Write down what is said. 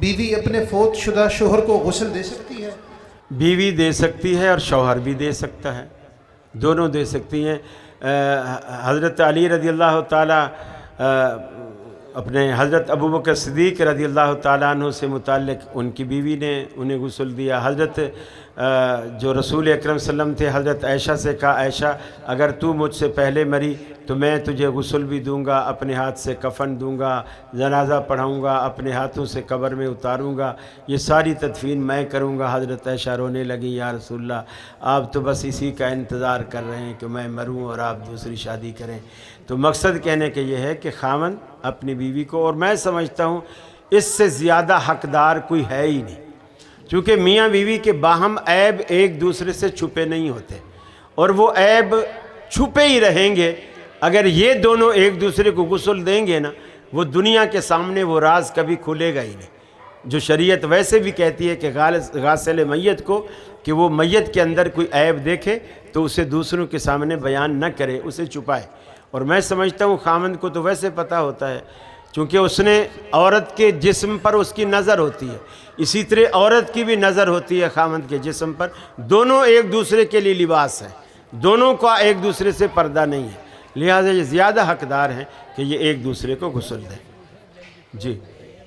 बीवी अपने फोत शुदा शोहर को गुस्ल दे सकती है? बीवी दे सकती है और शौहर भी दे सकता है, दोनों दे सकती हैं। हज़रत अली रज़ी अल्लाह ताला अपने हज़रत अबू बकर सिद्दीक़ रज़ी अल्लाह ताला अन्हु से मुताल्लिक़ उनकी बीवी ने उन्हें गुस्ल दिया। हज़रत जो रसूल अकरम सल्लम थे, हज़रत आयशा से कहा, आयशा अगर तू मुझसे पहले मरी तो मैं तुझे गुस्ल भी दूंगा, अपने हाथ से कफ़न दूंगा, जनाज़ा पढ़ाऊंगा, अपने हाथों से कब्र में उतारूंगा, ये सारी तदफीन मैं करूंगा। हज़रत आयशा रोने लगी, या रसूलल्लाह आप तो बस इसी का इंतज़ार कर रहे हैं कि मैं मरूं और आप दूसरी शादी करें। तो मकसद कहने के ये है कि खामन अपनी बीवी को, और मैं समझता हूँ इससे ज़्यादा हक़दार कोई है ही नहीं, क्योंकि मियाँ बीवी के बाहम ऐब एक दूसरे से छुपे नहीं होते, और वो ऐब छुपे ही रहेंगे। अगर ये दोनों एक दूसरे को गुस्ल देंगे ना, वो दुनिया के सामने वो राज कभी खुलेगा ही नहीं। जो शरीयत वैसे भी कहती है कि गासिल मैयत को कि वो मैयत के अंदर कोई ऐब देखे तो उसे दूसरों के सामने बयान न करे, उसे छुपाए। और मैं समझता हूँ खामद को तो वैसे पता होता है, क्योंकि उसने औरत के जिस्म पर उसकी नज़र होती है, इसी तरह औरत की भी नज़र होती है खामद के जिस्म पर। दोनों एक दूसरे के लिए लिबास है, दोनों का एक दूसरे से पर्दा नहीं है, लिहाजा ये ज़्यादा हक़दार हैं कि ये एक दूसरे को गुस्ल दें। जी।